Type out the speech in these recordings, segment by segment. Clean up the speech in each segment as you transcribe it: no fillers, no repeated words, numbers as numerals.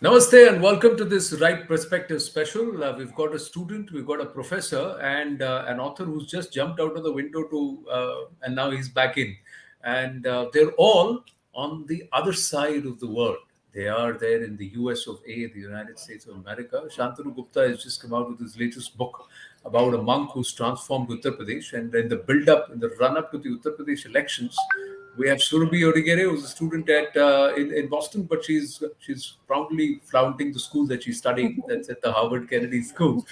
Namaste and welcome to this Right Perspective special. We've got a student, we've got a professor, and an author who's just jumped out of the window and now he's back in. And they're all on the other side of the world. They are there in the US of A, the United States of America. Shantanu Gupta has just come out with his latest book about a monk who's transformed Uttar Pradesh. And in the build-up, in the run-up to the Uttar Pradesh elections, we have Surabhi Odigere, who's a student in Boston, but she's proudly flaunting the school that she's studying. That's at the Harvard Kennedy School.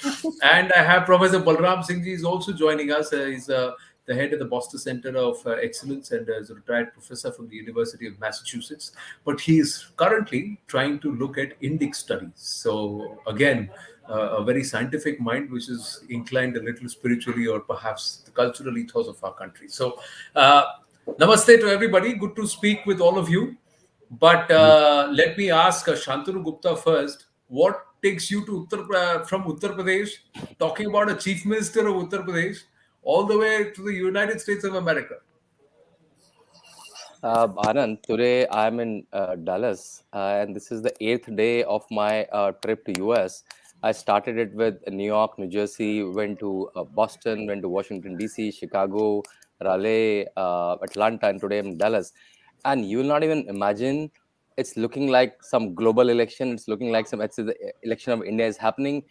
And I have Professor Balram Singh ji is also joining us. He's the head of the Boston Center of Excellence and is a retired professor from the University of Massachusetts. But he is currently trying to look at Indic studies. So again, a very scientific mind, which is inclined a little spiritually or perhaps the cultural ethos of our country. So. Namaste to everybody. Good to speak with all of you. But let me ask Shantanu Gupta first. What takes you to from Uttar Pradesh, talking about a chief minister of Uttar Pradesh, all the way to the United States of America? Anand, today I'm in Dallas, and this is the 8th day of my trip to US. I started it with New York, New Jersey, went to Boston, went to Washington D.C., Chicago, Raleigh, Atlanta, and today I'm in Dallas. And you will not even imagine. It's looking like some global election. It's looking like the election of India is happening.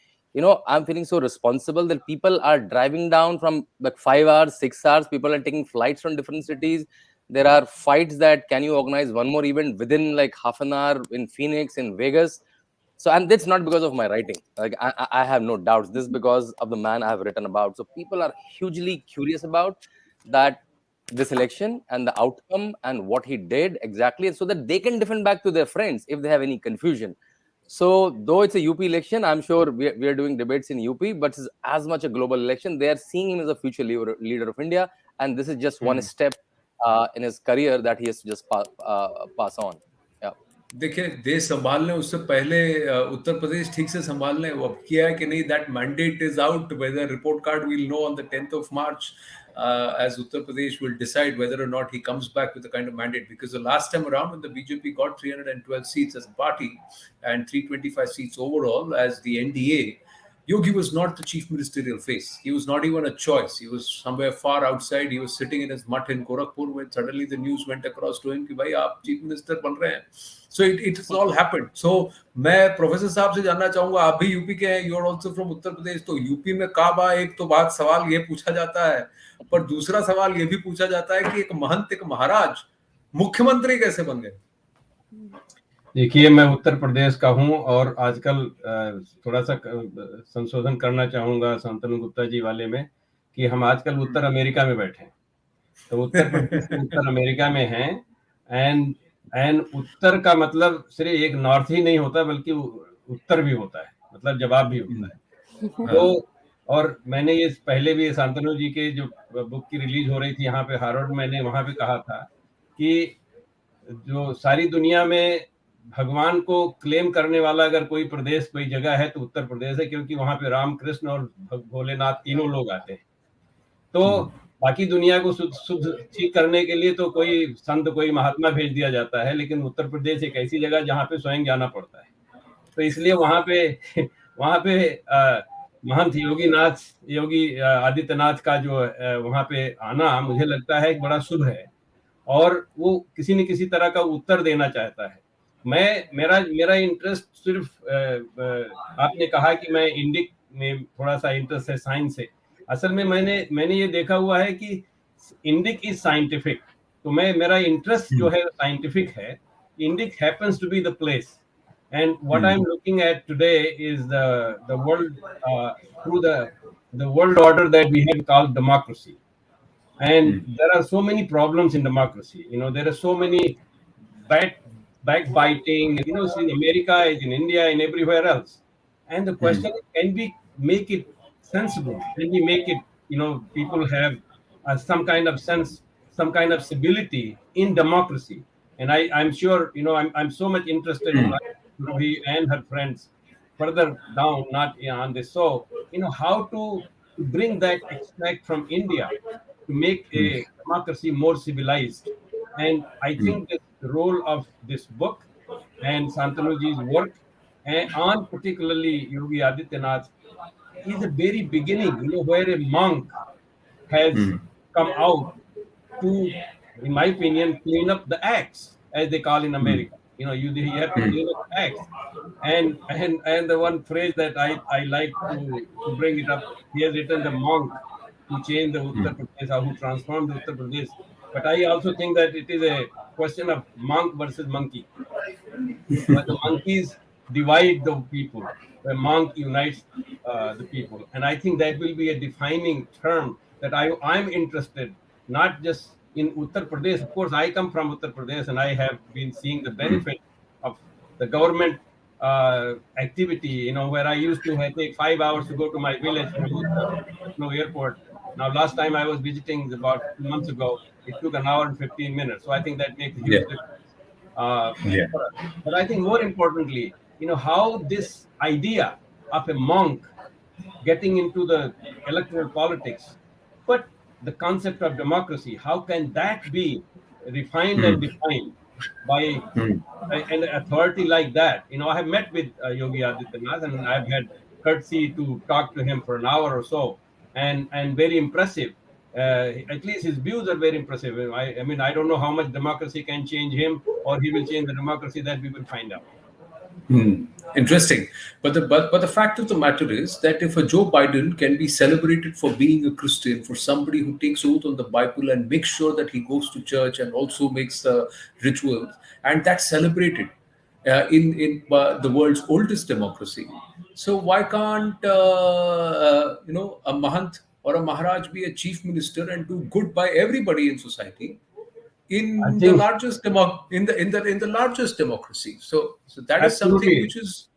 I'm feeling so responsible that people are driving down from like 5 hours, 6 hours. People are taking flights from different cities. There are fights that can you organize one more event within like half an hour in Phoenix, in Vegas. So, and that's not because of my writing. Like I have no doubts. This is because of the man I have written about. So people are hugely curious about that, this election and the outcome and what he did exactly, so that they can defend back to their friends if they have any confusion. So though it's a UP election, I'm sure we are doing debates in UP, but it's as much a global election. They are seeing him as a future leader of India, and this is just one step in his career that he has to just pass on. Yeah. देखिए देश संभाल लें उससे पहले उत्तर प्रदेश ठीक से संभाल लें वो अब किया है कि नहीं that mandate is out whether report card will know on the 10th of March as Uttar Pradesh will decide whether or not he comes back with the kind of mandate, because the last time around when the BJP got 312 seats as a party and 325 seats overall as the NDA, Yogi was not the chief ministerial face. He was not even a choice. He was somewhere far outside. He was sitting in his mutt in Gorakhpur when suddenly the news went across to him कि भाई आप chief minister बन रहे हैं. So it has all happened. So मैं professor साहब से जानना चाहूंगा, आप भी यूपी के हैं, you are also from Uttar Pradesh, तो यूपी में कब एक तो बात सवाल ये पूछा जाता है, पर दूसरा सवाल ये भी पूछा जाता है कि एक महंत, एक महाराज मुख्यमंत्री कैसे बन गए? देखिए, मैं उत्तर प्रदेश का हूं और आजकल थोड़ा सा संशोधन करना चाहूंगा शांतनु गुप्ता जी वाले में कि हम आजकल उत्तर अमेरिका में बैठे हैं, तो उत्तर प्रदेश उत्तर अमेरिका में हैं, एंड उत्तर का मतलब सिर्फ एक नॉर्थ ही नहीं होता बल्कि उत्तर भी होता है, मतलब जवाब भी होता है। तो और मैंने ये पहले भी शांतनु जी के जो बुक की रिलीज हो रही थी यहाँ पे हार्वर्ड, मैंने वहां पे कहा था कि जो सारी दुनिया में भगवान को क्लेम करने वाला अगर कोई प्रदेश, कोई जगह है तो उत्तर प्रदेश है, क्योंकि वहां पे राम, कृष्ण और भोलेनाथ तीनों लोग आते हैं। तो बाकी दुनिया को शुद्ध ठीक करने के लिए तो कोई संत, कोई महात्मा भेज दिया जाता है, लेकिन उत्तर प्रदेश एक ऐसी जगह जहाँ पे स्वयं जाना पड़ता है। तो इसलिए वहां पे महंत योगी आदित्यनाथ का जो वहां पे आना मुझे लगता है एक बड़ा शुभ है, और वो किसी न किसी तरह का उत्तर देना चाहता है। मेरा इंटरेस्ट सिर्फ आपने कहा कि मैं इंडिक में थोड़ा सा इंटरेस्ट है, साइंस से। असल में मैंने ये देखा हुआ है कि इंडिक इज साइंटिफिक, तो मेरा इंटरेस्ट जो है साइंटिफिक है। Indic happens to be the place, and what I'm looking at today is the world through the world order that we have called democracy. And there are so many problems in democracy. There are so many backbiting, in America, in India, and everywhere else. And the question is, can we make it sensible? Can we make it, people have some kind of sense, some kind of civility in democracy? And I'm sure, I'm so much interested in Ruby and her friends further down, not on this. So, how to bring that extract from India to make a democracy more civilized. And I think that the role of this book and Santanu ji's work and on particularly Yogi Adityanath, is the very beginning, where a monk has come out to, in my opinion, clean up the acts, as they call in America. You have to clean up the acts. And the one phrase that I like to bring it up, he has written the monk who changed the Uttar Pradesh, or who transformed the Uttar Pradesh. But I also think that it is a question of monk versus monkey. Where the monkeys divide the people, the monk unites the people. And I think that will be a defining term that I'm interested, not just in Uttar Pradesh. Of course, I come from Uttar Pradesh and I have been seeing the benefit of the government activity, where I used to take 5 hours to go to my village from Lucknow airport. Now, last time I was visiting about 2 months ago, it took an hour and 15 minutes. So I think that makes a Yeah. huge difference uh, Yeah. for us. But I think more importantly, how this idea of a monk getting into the electoral politics, but the concept of democracy, how can that be refined and defined by an authority like that? I have met with Yogi Adityanath, and I've had courtesy to talk to him for an hour or so, and very impressive. At least his views are very impressive. I mean, I don't know how much democracy can change him, or he will change the democracy. That we will find out. Interesting. But the fact of the matter is that if a Joe Biden can be celebrated for being a Christian, for somebody who takes oath on the Bible and makes sure that he goes to church and also makes rituals, and that's celebrated in the world's oldest democracy, so why can't a Mahant or a Maharaj be a chief minister and do good by everybody in society? I In the think largest in the largest democracy. So that is something absolutely. which is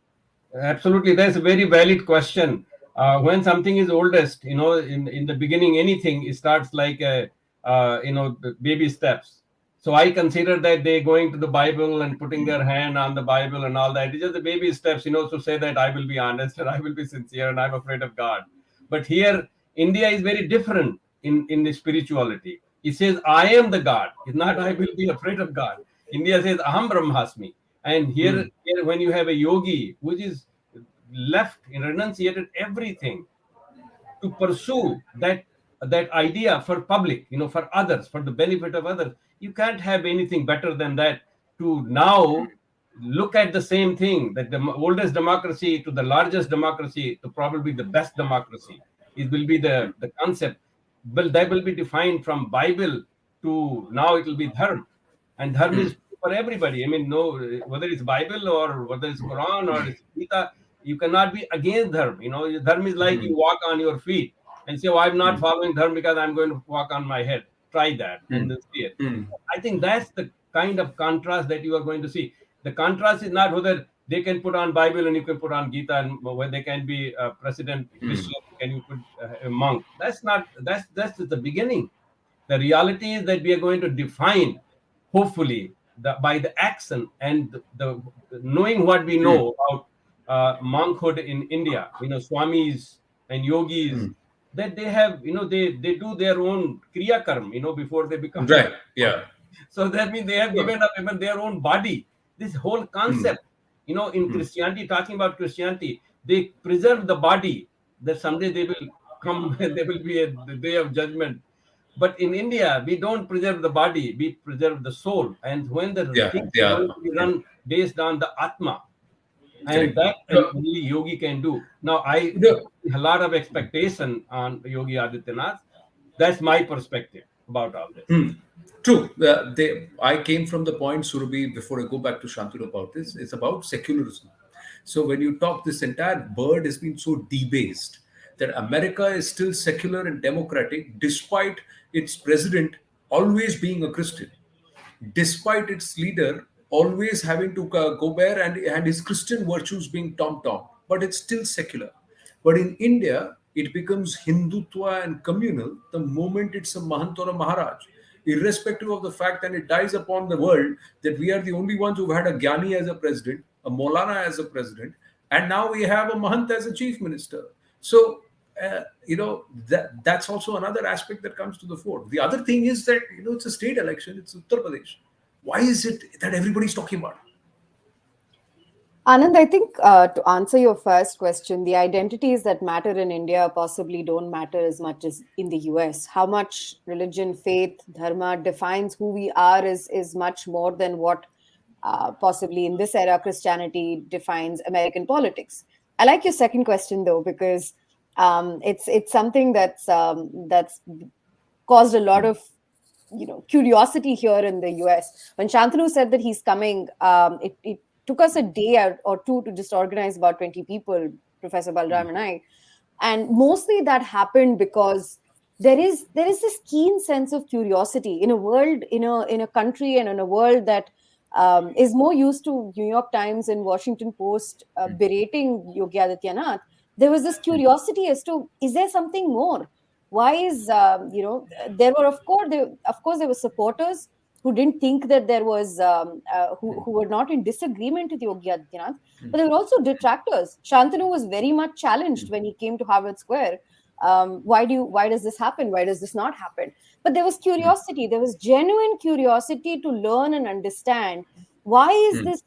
Absolutely, that's a very valid question. When something is oldest, in the beginning, anything it starts like the baby steps. So I consider that they going to the Bible and putting their hand on the Bible and all that. It's just the baby steps, to say that I will be honest and I will be sincere and I'm afraid of God. But here, India is very different in the spirituality. It says, I am the God. It's not I will be afraid of God. India says, Aham Brahmasmi. And here, when you have a yogi, which is left and renunciated everything to pursue that idea for public, for others, for the benefit of others, you can't have anything better than that. To now look at the same thing, that the oldest democracy to the largest democracy to probably the best democracy, it will be the concept. Well, that will be defined from Bible to now it will be dharma, and dharma is for everybody. I mean, no, whether it's Bible or whether it's Quran or it's Gita, you cannot be against dharma. Dharma is like you walk on your feet and say, "Oh, I'm not following dharma because I'm going to walk on my head." Try that and then see it. I think that's the kind of contrast that you are going to see. The contrast is not whether they can put on Bible and you can put on Gita, and whether they can be a president Christian, can you put a monk? That's not. That's the beginning. The reality is that we are going to define, hopefully, by the action and the knowing what we know about monkhood in India, swamis and yogis, that they have, they do their own kriya karma, before they become right. monk. Yeah. So that means they have Sure. given up even their own body. This whole concept, in Christianity, talking about Christianity, they preserve the body that someday they will come and there will be the day of judgment. But in India, we don't preserve the body, we preserve the soul. And when the Yeah. things are Yeah. going to be run based on the Atma, and Correct. that and only Yogi can do. Now, I No, a lot of expectation on Yogi Adityanath. That's my perspective about all this. true. I came from the point, Surabhi, before I go back to Shantanu about this, it's about secularism. So when you talk, this entire bird has been so debased that America is still secular and democratic despite its president always being a Christian, despite its leader always having to go there and his Christian virtues being tom-tom, but it's still secular. But in India, it becomes Hindutva and communal the moment it's a Mahant or a Maharaj, irrespective of the fact, and it dies upon the world that we are the only ones who've had a Gyani as a president, a Maulana as a president, and now we have a Mahant as a chief minister. So, that's also another aspect that comes to the fore. The other thing is that it's a state election, it's Uttar Pradesh. Why is it that everybody's talking about it? Anand, I think to answer your first question, the identities that matter in India possibly don't matter as much as in the US. How much religion, faith, dharma defines who we are is much more than what possibly in this era Christianity defines American politics. I like your second question though, because it's something that's caused a lot of curiosity here in the US. When Shantanu said that he's coming, it took us a day or two to just organize about 20 people, Professor Balram and I, and mostly that happened because there is this keen sense of curiosity in a world, in a country and in a world that is more used to New York Times and Washington Post berating Yogi Adityanath. There was this curiosity as to, is there something more? Why is there were, of course there were supporters who didn't think that there was who were not in disagreement with Yogi Adityanath, but there were also detractors. Shantanu was very much challenged when he came to Harvard Square. Why does this happen? Why does this not happen? But there was curiosity. There was genuine curiosity to learn and understand why is this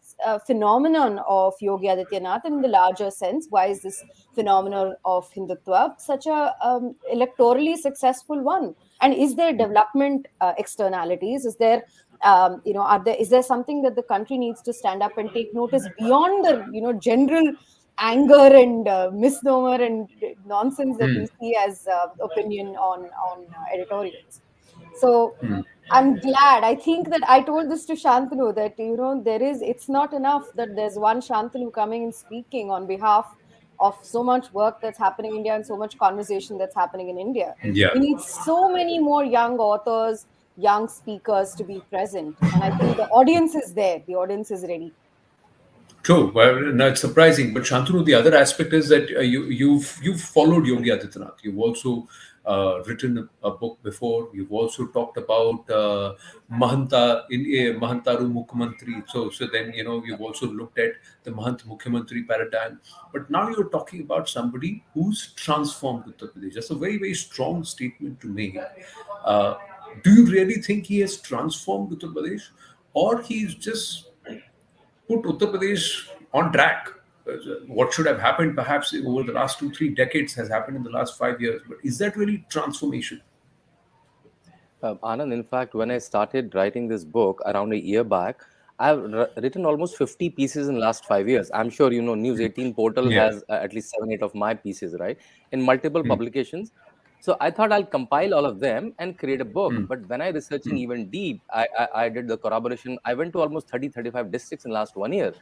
phenomenon of Yogi Adityanath, and in the larger sense, why is this phenomenon of Hindutva such a electorally successful one? And is there development externalities? Is there is there something that the country needs to stand up and take notice beyond the general anger and misnomer and nonsense that we see as opinion on editorials? So I'm glad. I think that I told this to Shantanu that it's not enough that there's one Shantanu coming and speaking on behalf of so much work that's happening in India and so much conversation that's happening in India. Yeah. We need so many more young authors, young speakers to be present, and I think the audience is there. The audience is ready. True. Well, no, it's surprising. But Shantanu, the other aspect is that you've followed Yogi Adityanath. You've also written a book before. You've also talked about Mahanta in Mahantaru Mukhyamantri. So then you've also looked at the Mahant Mukhyamantri paradigm. But now you're talking about somebody who's transformed Uttar Pradesh. That's a very, very strong statement to make. Uh, do you really think he has transformed Uttar Pradesh, or he's just put Uttar Pradesh on track? What should have happened perhaps over the last 2, 3 decades has happened in the last 5 years. But is that really transformation? Anand, in fact, when I started writing this book around a year back, I've written almost 50 pieces in last 5 years. I'm sure News18 portal Yeah. has at least 7, 8 of my pieces, right, in multiple publications. So I thought I'll compile all of them and create a book. But when I researching even deep, I did the corroboration. I went to almost 30, 35 districts in last 1 year.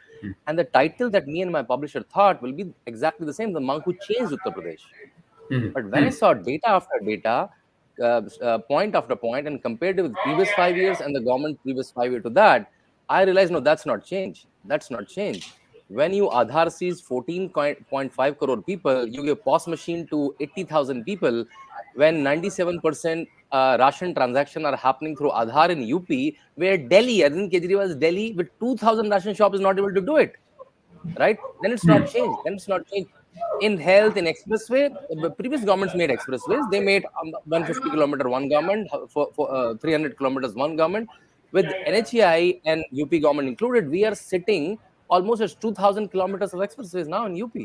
And the title that me and my publisher thought will be exactly the same, The Monk Who Changed Uttar Pradesh. But when I saw data after data, point after point, and compared it with previous 5 years and the government previous 5 years to that, I realized, no, that's not change. That's not change. When you Aadhaar sees 14.5 crore people, you give POS machine to 80,000 people, when 97% ration transaction are happening through Aadhaar in UP, where Delhi, Arvind Kejriwal's Delhi, with 2,000 ration shops is not able to do it, right? Then it's not change. Then it's not change. In health, in expressway, the previous governments made expressways. They made 150 kilometer one government, for 300 kilometers one government. With NHAI and UP government included, we are sitting almost at 2,000 kilometers of expressways now in UP.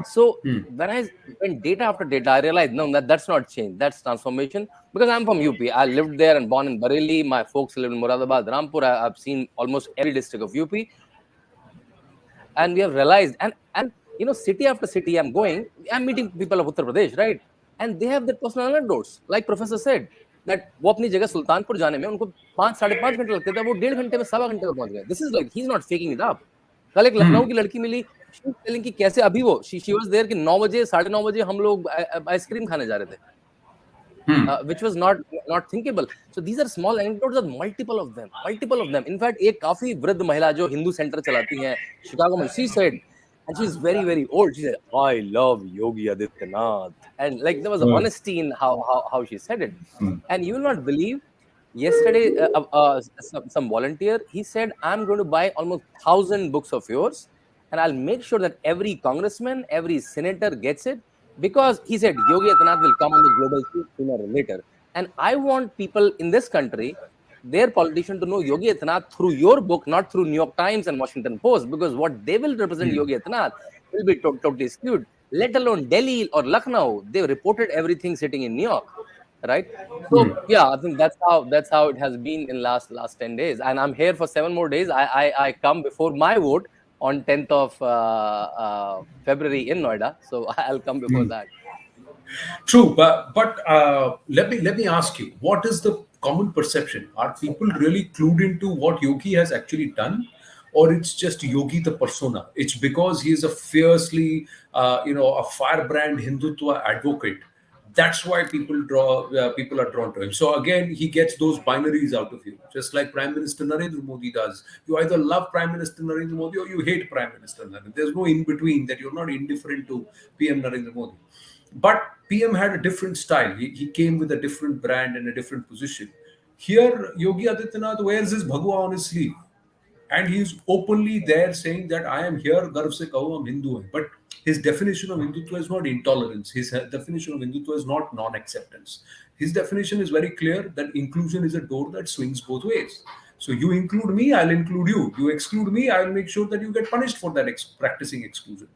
So when I went data after data, I realized, no, that's not change. That's transformation. Because I'm from UP. I lived there and born in Bareilly. My folks live in Moradabad, Rampur. I've seen almost every district of UP. And we have realized, and city after city I'm meeting people of Uttar Pradesh, right? And they have their personal anecdotes. Like Professor said, that वो अपनी जगह सुल्तानपुर जाने में उनको 5 साढ़े 5 घंटे लगते थे, वो 1.5 घंटे में 1.25 घंटे में पहुंच गए. This is like, he's not faking it up. कल एक लखनऊ की लड़की मिली, she was telling कि कैसे अभी वो she was there कि 9 बजे 9:30 बजे हम लोग आइसक्रीम खाने जा रहे थे, which was not thinkable. So these are small anecdotes, of multiple of them. In fact, एक काफी वृद्ध महिला जो हिंदू सेंटर चलाती हैं शिकागो में, she said, and she's very, very old, she said, I love Yogi Adityanath. And like, there was honesty in how she said it. And you will not believe, yesterday some volunteer, he said, I'm going to buy almost 1,000 books of yours, and I'll make sure that every congressman, every senator gets it, because he said Yogi Adityanath will come on the global stage sooner or later. And I want people in this country their politician to know Yogi Adityanath through your book, not through New York Times and Washington Post, because what they will represent Yogi Adityanath will be totally skewed. Let alone Delhi or Lucknow, they reported everything sitting in New York, right? So yeah, I think that's how it has been in last 10 days, and I'm here for 7 more days. I come before my vote on 10th of February in Noida, so I'll come before that. True, but let me ask you, what is the common perception? Are people really clued into what Yogi has actually done, or it's just Yogi the persona? It's because he is a fiercely, a firebrand Hindutva advocate. That's why people are drawn to him. So again, he gets those binaries out of you, just like Prime Minister Narendra Modi does. You either love Prime Minister Narendra Modi or you hate Prime Minister Narendra. There's no in between, that you're not indifferent to PM Narendra Modi. But PM had a different style. He came with a different brand and a different position. Here, Yogi Adityanath wears his Bhagwa on his sleeve. And he's openly there saying that I am here, Garv se kaho, I'm Hindu. Hai. But his definition of Hindutva is not intolerance. His definition of Hindutva is not non-acceptance. His definition is very clear that inclusion is a door that swings both ways. So you include me, I'll include you. You exclude me, I'll make sure that you get punished for that practicing exclusion.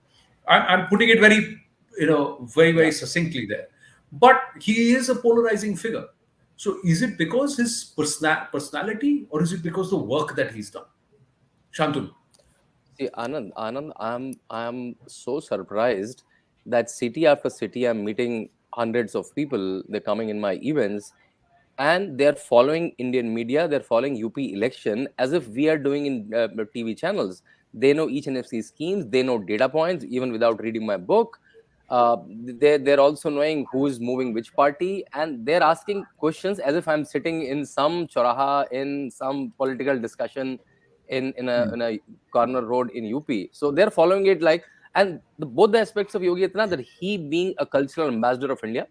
I'm putting it very, very succinctly there. But he is a polarizing figure. So is it because his personality, or is it because the work that he's done? Shantanu. See, Anand, I'm so surprised that city after city, I'm meeting hundreds of people. They're coming in my events, and they're following Indian media. They're following UP election as if we are doing in TV channels. They know each and every schemes. They know data points even without reading my book. They're also knowing who is moving which party, and they're asking questions as if I'm sitting in some choraha in some political discussion in a corner road in UP. So they're following it like, and both the aspects of Yogi Adityanath, that he being a cultural ambassador of India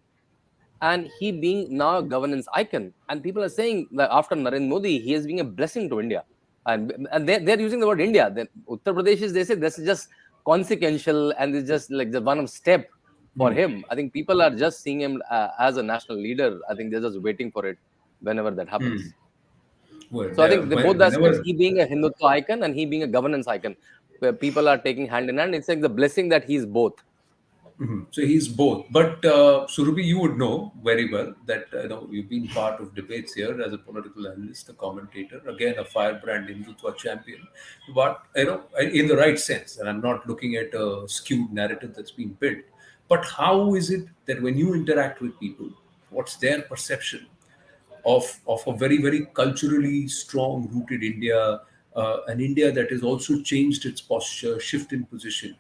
and he being now a governance icon. And people are saying that after Narendra Modi, he is being a blessing to India. And they're using the word India. Then Uttar Pradesh is, they say this is just consequential and it's just like the one step for him. I think people are just seeing him as a national leader. I think they're just waiting for it whenever that happens. Well, So I think both the aspects, whenever. he being a Hindutva icon and he being a governance icon, where people are taking hand in hand. It's like the blessing that he's both. So he's both. But Surabhi, you would know very well that you've been part of debates here as a political analyst, a commentator, again a firebrand Hindutva champion. But in the right sense, and I'm not looking at a skewed narrative that's been built. But how is it that when you interact with people, what's their perception of a very, very culturally strong rooted India, an India that has also changed its posture, shift in position,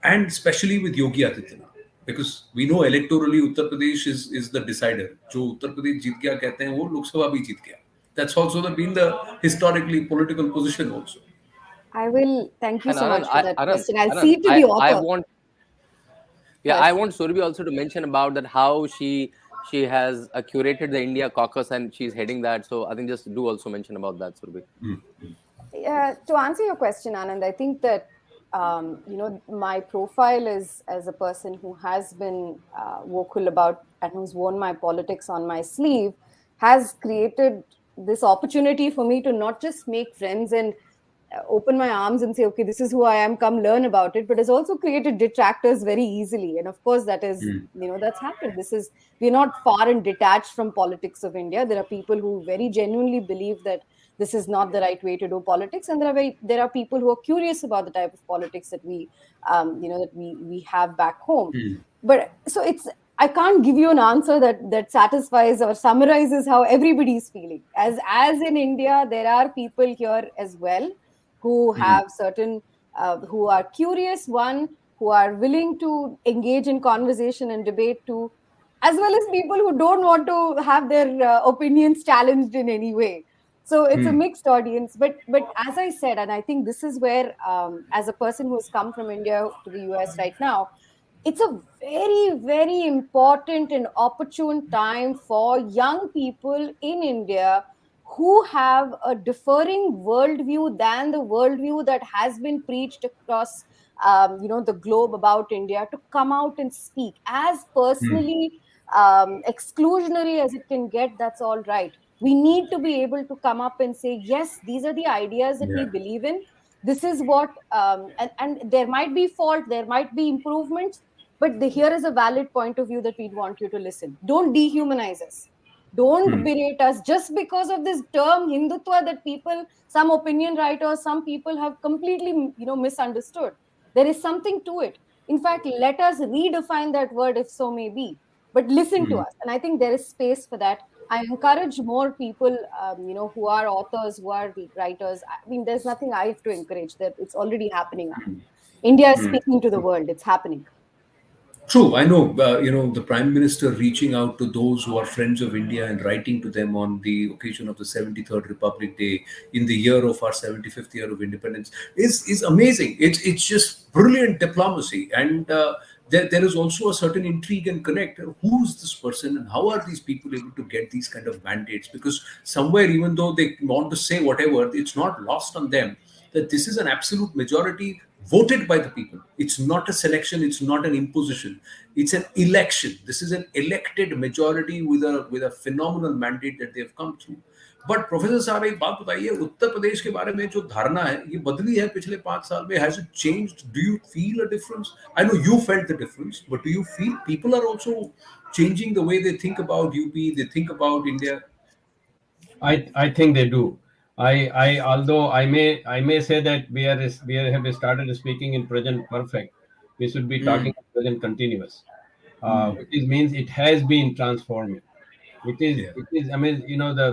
and especially with Yogi Adityanath. Because we know electorally Uttar Pradesh is the decider. जो उत्तर प्रदेश जीत गया कहते हैं वो लोकसभा भी जीत गया. That's also been the historically political position also. I will thank you And so much for that question. I'll Anand, cede to the I author. want, Yes. I want Surabhi also to mention about that how she has curated the India caucus and she's heading that. So I think just do also mention about that, Surabhi. To answer your question, Anand, I think that my profile is as a person who has been vocal about and who's worn my politics on my sleeve has created this opportunity for me to not just make friends and open my arms and say, okay, this is who I am, come learn about it, but has also created detractors very easily. And of course, that is, that's happened. We're not far and detached from politics of India. There are people who very genuinely believe that this is not the right way to do politics. And there are people who are curious about the type of politics that we have back home. But so I can't give you an answer that satisfies or summarizes how everybody's feeling. As in India, there are people here as well who have certain, who are curious, who are willing to engage in conversation and debate too, as well as people who don't want to have their opinions challenged in any way. So it's a mixed audience. But as I said, and I think this is where, as a person who has come from India to the US right now, it's a very, very important and opportune time for young people in India who have a differing worldview than the worldview that has been preached across the globe about India to come out and speak. As personally exclusionary as it can get, that's all right. We need to be able to come up and say, yes, these are the ideas that we Yeah. believe in. This is what, and there might be fault, there might be improvements, but here is a valid point of view that we want you to listen. Don't dehumanize us. Don't Mm. berate us just because of this term Hindutva that people, some opinion writers, some people have completely, misunderstood. There is something to it. In fact, let us redefine that word if so may be, but listen to Mm. us. And I think there is space for that. I encourage more people, who are authors, who are writers. I mean, there's nothing I have to encourage. That it's already happening now. India is Mm. speaking to the world. It's happening. True, I know. The Prime Minister reaching out to those who are friends of India and writing to them on the occasion of the 73rd Republic Day in the year of our 75th year of independence is amazing. It's just brilliant diplomacy, and there is also a certain intrigue and connect. Who's this person, and how are these people able to get these kind of mandates? Because somewhere, even though they want to say whatever, it's not lost on them that this is an absolute majority voted by the people. It's not a selection, it's not an imposition, it's an election. This is an elected majority with a phenomenal mandate that they have come through. But professor साहब एक बात बताइए, उत्तर प्रदेश के बारे में जो धारणा है ये बदली है पिछले 5 साल में. Has it changed? Do you feel a difference? I know you felt the difference, but do you feel people are also changing the way they think about UP, they think about India? I think they do. Although I may say that we have started speaking in present perfect. We should be talking in present continuous, which means it has been transforming. Yeah. It is. I mean,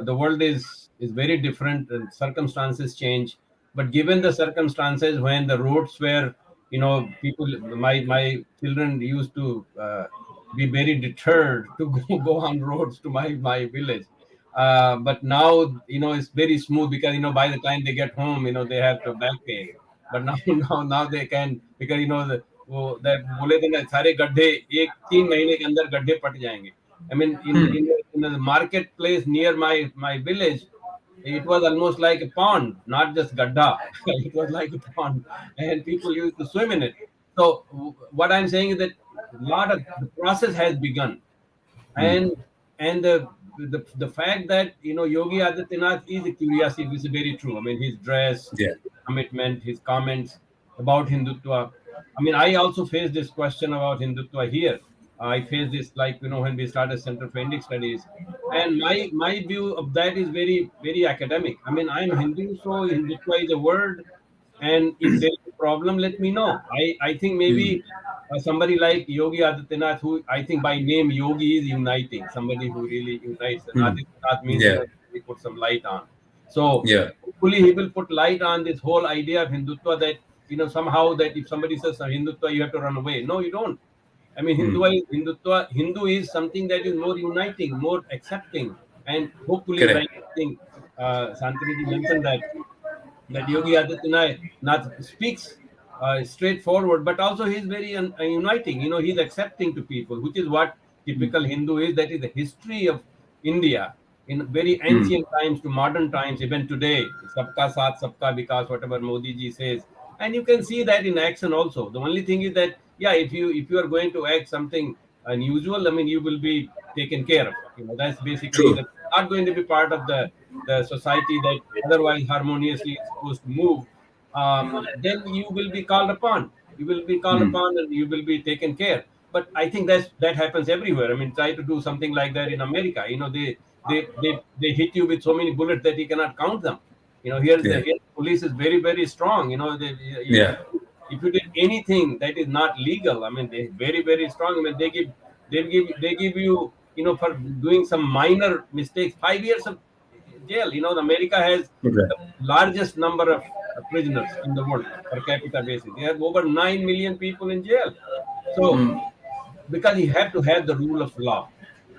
the world is very different, and circumstances change. But given the circumstances, when the roads were, people, my children used to be very deterred to go on roads to my village. But now, it's very smooth, because by the time they get home, they have to back pain. But now now they can, because वो बोले थे ना, सारे गड्ढे एक 3 महीने के अंदर गड्ढे पट जाएंगे. I mean, in the marketplace near my village, it was almost like a pond, not just gadda. It was like a pond, and people used to swim in it. So what I'm saying is that the process has begun, and the fact that Yogi Adityanath is a curiosity, which is very true. I mean, his dress, Yeah. his commitment, his comments about Hindutva. I mean, I also faced this question about Hindutva here. I faced this, like, when we started Center for Indic Studies, and my view of that is very very academic. I mean, I'm Hindu, so Hindutva is a word, and if there is a problem, let me know. I think maybe somebody like Yogi Adityanath, who I think by name Yogi is uniting, somebody who really unites. And Adityanath means, Yeah. he put some light on. So Yeah. hopefully he will put light on this whole idea of Hindutva, that somehow, that if somebody says Hindutva, you have to run away. No, you don't. I mean, Hindu is something that is more uniting, more accepting, and hopefully, like Correct. I think Shantanu ji mentioned that Yogi Adityanath speaks straightforward, but also he's very uniting. He's accepting to people, which is what typical Hindu is. That is the history of India in very ancient times to modern times, even today. Sabka Saath, Sabka Vikas, whatever Modi ji says, and you can see that in action also. The only thing is that, yeah, if you are going to act something unusual, I mean, you will be taken care of. That's basically True. the not going to be part of the society that otherwise harmoniously is supposed to move. Then you will be called upon. You will be called upon, and you will be taken care. But I think that happens everywhere. I mean, try to do something like that in America. They hit you with so many bullets that you cannot count them. Yeah. Here the police is very very strong. Yeah. If you did anything that is not legal, I mean, they're very very strong. I mean, they give you, for doing some minor mistakes, 5 years of jail. America has Okay. the largest number of prisoners in the world per capita basis. They have over 9 million people in jail. So because you have to have the rule of law,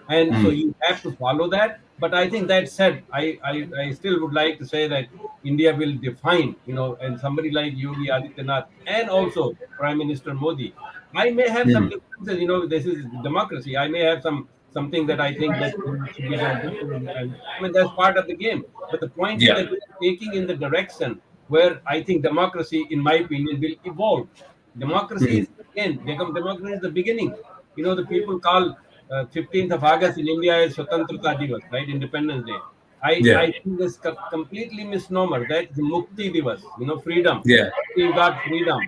and so you have to follow that. But I think that said, I still would like to say that India will define, and somebody like Yogi Adityanath and also Prime Minister Modi, I may have some differences. This is democracy. I may have something that I think that should be done differently, and I mean, that's part of the game. But the point is Yeah. that we are taking in the direction where I think democracy, in my opinion, will evolve. Democracy is again, democracy is the beginning. The people call 15th of August in India is Swatantrata Divas, right? Independence Day. I think this completely misnomer. That's Mukti Divas, freedom. Yeah. You got freedom.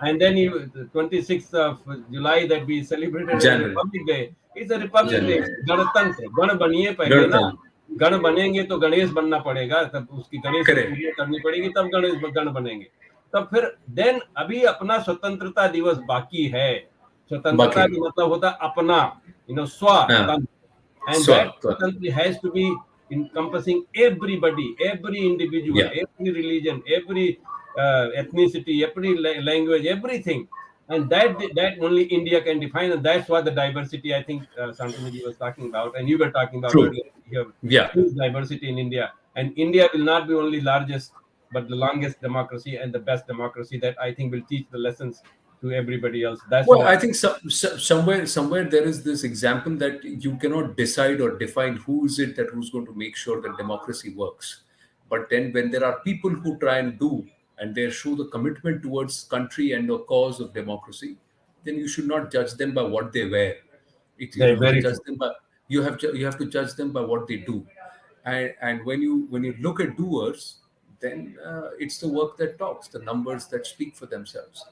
And then the 26th of July that we celebrated as January. Republic Day, it's a Republic Day. January. गणतंत्र गण बनिए पहले ना, Gणतंत्र. गण बनेंगे तो गणेश बनना पड़ेगा, तब उसकी गणेश की Correct. पूजा करनी पड़ेगी, तब गणेश गण बनेंगे. तब फिर देन अभी अपना स्वतंत्रता दिवस बाकी है. स्वतंत्रता का मतलब होता है अपना, स्वतंत्र. And that Swatantra has to be encompassing everybody, every individual, every religion, every ethnicity, every language, everything. And that only India can define, and that's what the diversity I think Shantanu was talking about, and you were talking about earlier. You have huge diversity in India, and India will not be only largest, but the longest democracy and the best democracy that I think will teach the lessons to everybody else. That's Well, all. I think somewhere there is this example that you cannot decide or define who is it that who's going to make sure that democracy works. But then when there are people who try and do and they show the commitment towards country and the cause of democracy, then you should not judge them by what they wear. You have to judge them by you have to judge them by what they do. And when you look at doers, then it's the work that talks, the numbers that speak for themselves.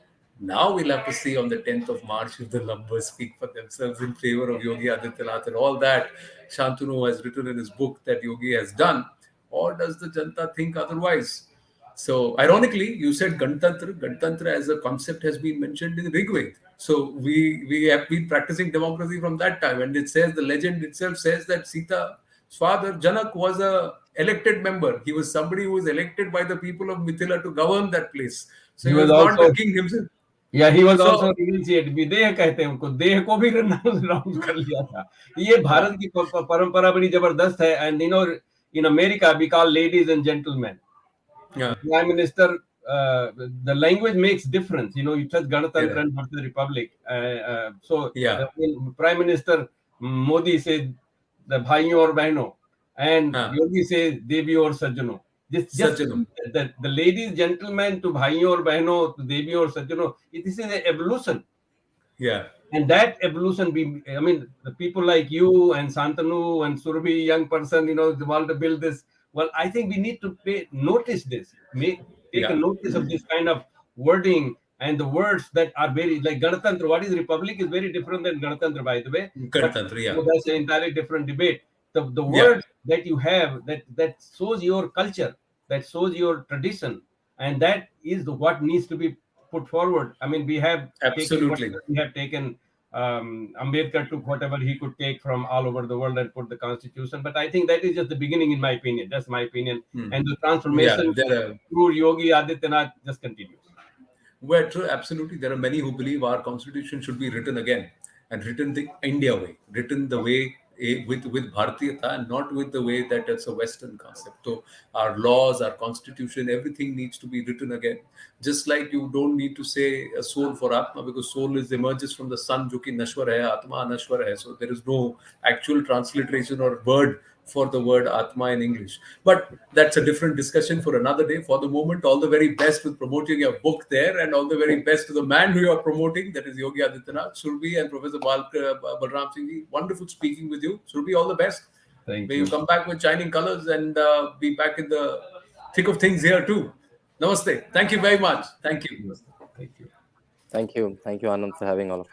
Now we'll have to see on the 10th of March if the numbers speak for themselves in favor of Yogi Adityanath and all that Shantanu has written in his book that Yogi has done, or does the Janta think otherwise? So, ironically, you said Ganatantra. Ganatantra as a concept has been mentioned in Rig Veda. So, we have been practicing democracy from that time. And it says, the legend itself says that Sita's father, Janak, was a elected member. He was somebody who was elected by the people of Mithila to govern that place. So, he was not the king himself. Yeah, he was also renunciated. विदेह कहते हैं उनको, देह को भी renounce कर लिया था. ये भारत की परंपरा बड़ी जबरदस्त है. And in America we call ladies and gentlemen. The Prime Minister, the language makes difference. You said Ganatantra and the Republic. So the Prime Minister Modi said the bhaiyon aur behno, and Yogi says devi aur sajjano. Just the ladies, gentlemen to bhaiyon aur behno, to devi aur sajjano. This is an evolution. Yeah. And that evolution, the people like you and Shantanu and Surabhi, young person, they want to build this. Well, I think we need to notice this, take a notice of this kind of wording and the words that are very, like Ganatantra. What is Republic is very different than Ganatantra, by the way. Ganatantra, that's an entirely different debate. The words that you have, that shows your culture, that shows your tradition, and that is what needs to be put forward. We have taken Ambedkar took whatever he could take from all over the world and put the constitution, but I think that is just the beginning, in my opinion. That's my opinion. And the transformation through Yogi Adityanath just continues. Well, true, absolutely. There are many who believe our constitution should be written again and written the India way, written the way with Bharatiyata and not with the way that it's a Western concept. So our laws, our constitution, everything needs to be written again. Just like you don't need to say a soul for Atma, because soul emerges from the sun, jo ki nashwar hai, Atma anashwar hai. So there is no actual transliteration or word for the word Atma in English. But that's a different discussion for another day. For the moment, all the very best with promoting your book there, and all the very best to the man who you are promoting, that is Yogi Adityanath, Surabhi and Professor Balram Singh. Wonderful speaking with you. Surabhi, all the best. May you come back with shining colors and be back in the thick of things here too. Namaste. Thank you very much. Thank you. Thank you, Anand, for having all of us.